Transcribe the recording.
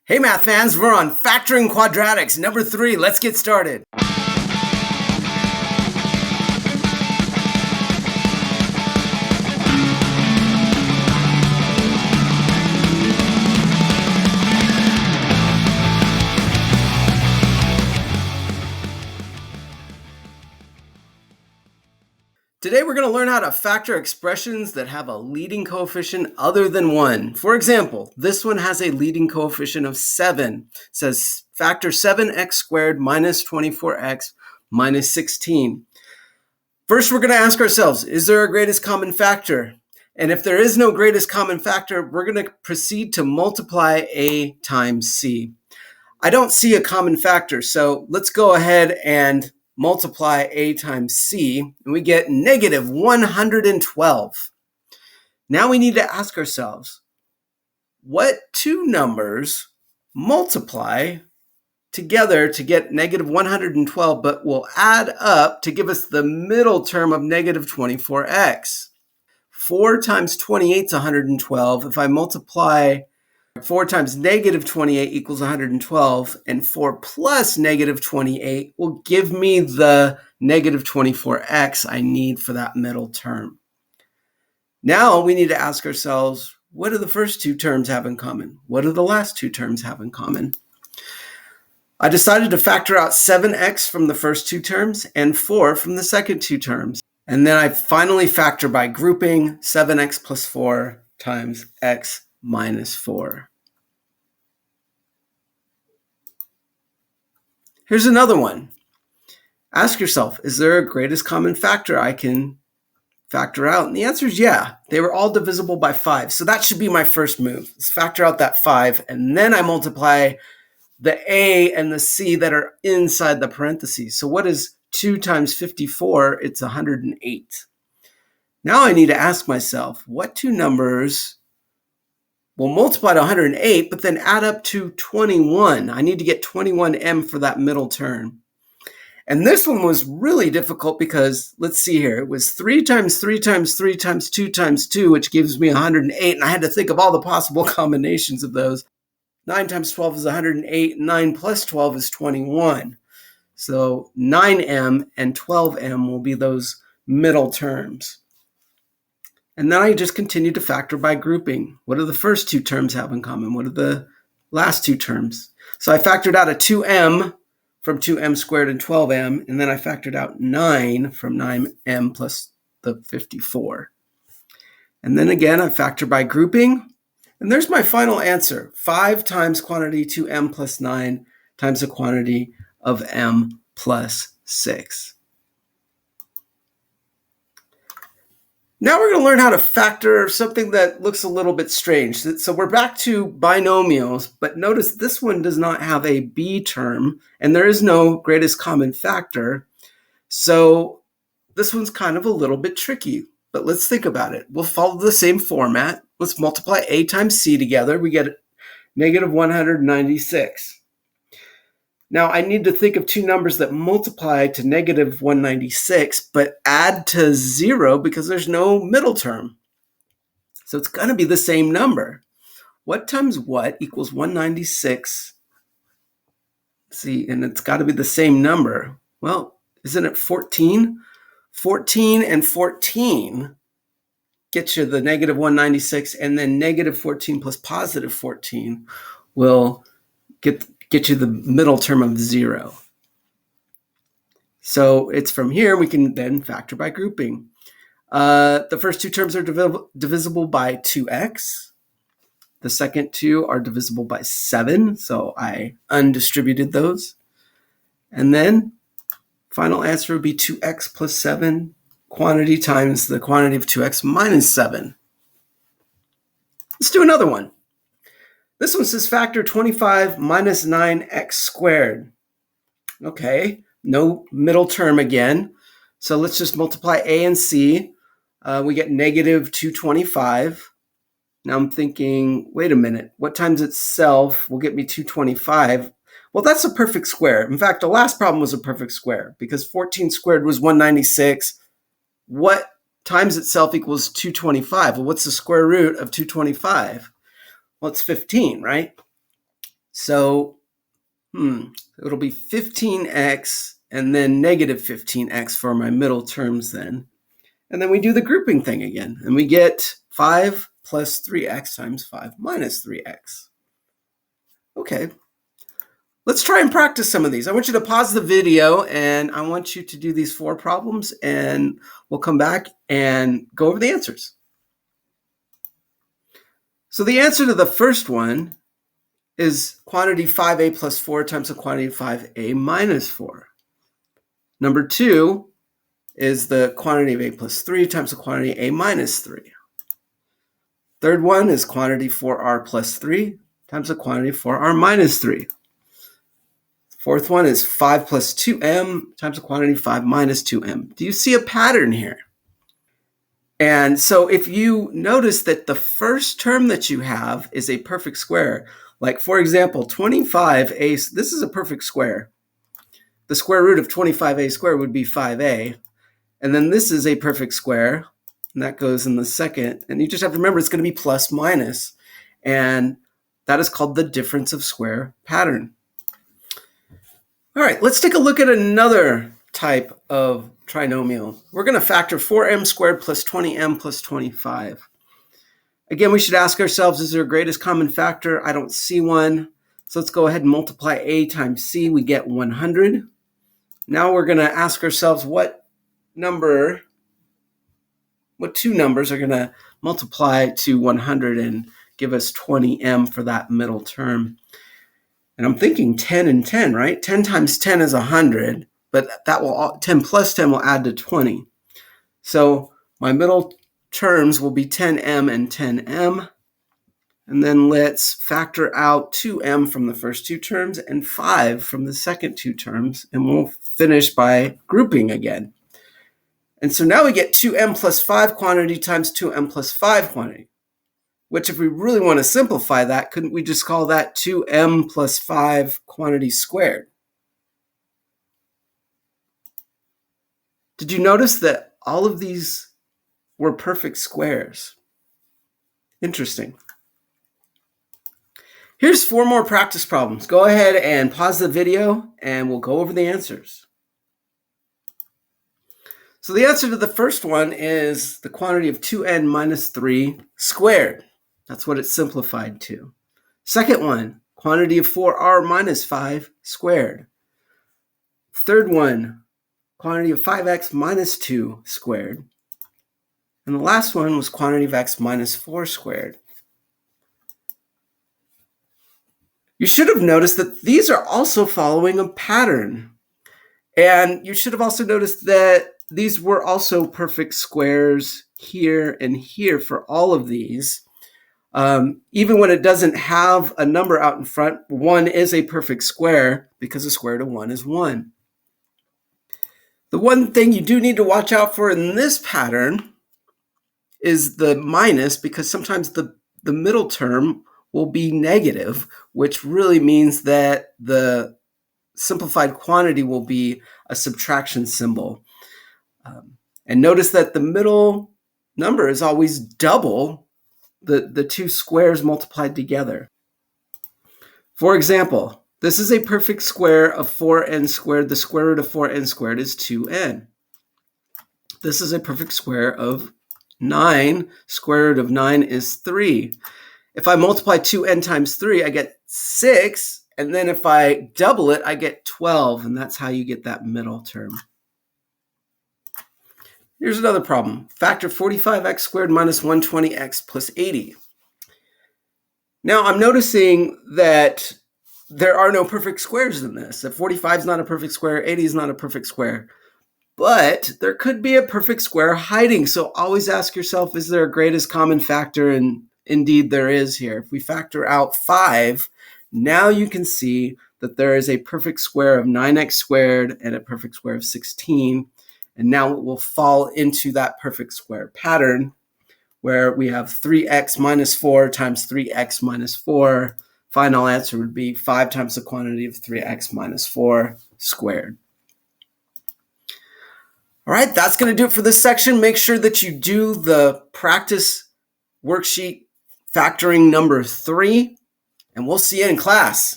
Hey math fans, we're on Factoring Quadratics, number 3. Let's get started. Today we're going to learn how to factor expressions that have a leading coefficient other than 1. For example, this one has a leading coefficient of 7. It says factor 7x squared minus 24x minus 16. First, we're going to ask ourselves, is there a greatest common factor? And if there is no greatest common factor, we're going to proceed to multiply a times c. I don't see a common factor, so let's go ahead and multiply a times c, and we get negative 112. Now we need to ask ourselves, what two numbers multiply together to get negative 112, but will add up to give us the middle term of negative 24x? 4 times 28 is 112. If I multiply 4 times negative 28 equals 112, and 4 plus negative 28 will give me the negative 24x I need for that middle term. Now we need to ask ourselves, what do the first two terms have in common? What do the last two terms have in common? I decided to factor out 7x from the first two terms and 4 from the second two terms. And then I finally factor by grouping 7x plus 4 times x minus 4. Here's another one. Ask yourself, is there a greatest common factor I can factor out? And the answer is yeah. They were all divisible by 5. So that should be my first move. Let's factor out that 5, and then I multiply the a and the c that are inside the parentheses. So what is 2 times 54? It's 108. Now I need to ask myself, what two numbers will multiply to 108, but then add up to 21. I need to get 21m for that middle term. And this one was really difficult because, let's see here, it was 3 times 3 times 3 times 2 times 2, which gives me 108, and I had to think of all the possible combinations of those. 9 times 12 is 108, 9 plus 12 is 21. So 9m and 12m will be those middle terms. And then I just continue to factor by grouping. What do the first two terms have in common? What are the last two terms? So I factored out a 2m from 2m squared and 12m, and then I factored out 9 from 9m plus the 54. And then again, I factor by grouping, and there's my final answer. 5 times quantity 2m plus 9 times the quantity of m plus 6. Now we're going to learn how to factor something that looks a little bit strange. So we're back to binomials, but notice this one does not have a b term, and there is no greatest common factor. So this one's kind of a little bit tricky, but let's think about it. We'll follow the same format. Let's multiply a times c together. We get negative 196. Now, I need to think of two numbers that multiply to negative 196, but add to 0 because there's no middle term. So it's going to be the same number. What times what equals 196? See, and it's got to be the same number. Well, isn't it 14? 14 and 14 get you the negative 196, and then negative 14 plus positive 14 will get you the middle term of 0. So it's from here we can then factor by grouping. The first two terms are divisible by 2x. The second two are divisible by 7, so I undistributed those. And then final answer would be 2x plus 7 quantity times the quantity of 2x minus 7. Let's do another one. This one says factor 25 minus 9x squared. Okay, no middle term again. So let's just multiply a and c. We get negative 225. Now I'm thinking, wait a minute, what times itself will get me 225? Well, that's a perfect square. In fact, the last problem was a perfect square because 14 squared was 196. What times itself equals 225? Well, what's the square root of 225? Well, it's 15, right? So it'll be 15x and then negative 15x for my middle terms then. And then we do the grouping thing again, and we get 5 plus 3x times 5 minus 3x. Okay, let's try and practice some of these. I want you to pause the video, and I want you to do these 4 problems, and we'll come back and go over the answers. So the answer to the first one is quantity 5a plus 4 times the quantity 5a minus 4. Number 2 is the quantity of a plus 3 times the quantity a minus 3. Third one is quantity 4r plus 3 times the quantity 4r minus 3. Fourth one is 5 plus 2m times the quantity 5 minus 2m. Do you see a pattern here? And so if you notice that the first term that you have is a perfect square, like for example, 25a, this is a perfect square. The square root of 25a squared would be 5a. And then this is a perfect square, and that goes in the second. And you just have to remember it's going to be plus minus. And that is called the difference of square pattern. All right, let's take a look at another type of trinomial. We're going to factor 4m squared plus 20m plus 25. Again, we should ask ourselves, is there a greatest common factor? I don't see one. So let's go ahead and multiply a times c. We get 100. Now we're going to ask ourselves what two numbers are going to multiply to 100 and give us 20m for that middle term. And I'm thinking 10 and 10, right? 10 times 10 is 100, but 10 plus 10 will add to 20. So my middle terms will be 10m and 10m. And then let's factor out 2m from the first 2 terms and 5 from the second 2 terms, and we'll finish by grouping again. And so now we get 2m plus 5 quantity times 2m plus 5 quantity, which if we really want to simplify that, couldn't we just call that 2m plus 5 quantity squared? Did you notice that all of these were perfect squares? Interesting. Here's 4 more practice problems. Go ahead and pause the video and we'll go over the answers. So the answer to the first one is the quantity of 2n minus 3 squared. That's what it's simplified to. Second one, quantity of 4r minus 5 squared. Third one, quantity of 5x minus 2 squared. And the last one was quantity of x minus 4 squared. You should have noticed that these are also following a pattern. And you should have also noticed that these were also perfect squares here and here for all of these. Even when it doesn't have a number out in front, 1 is a perfect square because the square root of 1 is 1. The one thing you do need to watch out for in this pattern is the minus, because sometimes the middle term will be negative, which really means that the simplified quantity will be a subtraction symbol. And notice that the middle number is always double the 2 squares multiplied together. For example, this is a perfect square of 4n squared. The square root of 4n squared is 2n. This is a perfect square of 9. Square root of 9 is 3. If I multiply 2n times 3, I get 6. And then if I double it, I get 12. And that's how you get that middle term. Here's another problem. Factor 45x squared minus 120x plus 80. Now I'm noticing that there are no perfect squares in this. That 45 is not a perfect square, 80 is not a perfect square. But there could be a perfect square hiding. So always ask yourself, is there a greatest common factor? And indeed there is here. If we factor out 5, now you can see that there is a perfect square of 9x squared and a perfect square of 16. And now it will fall into that perfect square pattern where we have 3x minus 4 times 3x minus 4. Final answer would be 5 times the quantity of 3x minus 4 squared. All right, that's going to do it for this section. Make sure that you do the practice worksheet factoring number 3, and we'll see you in class.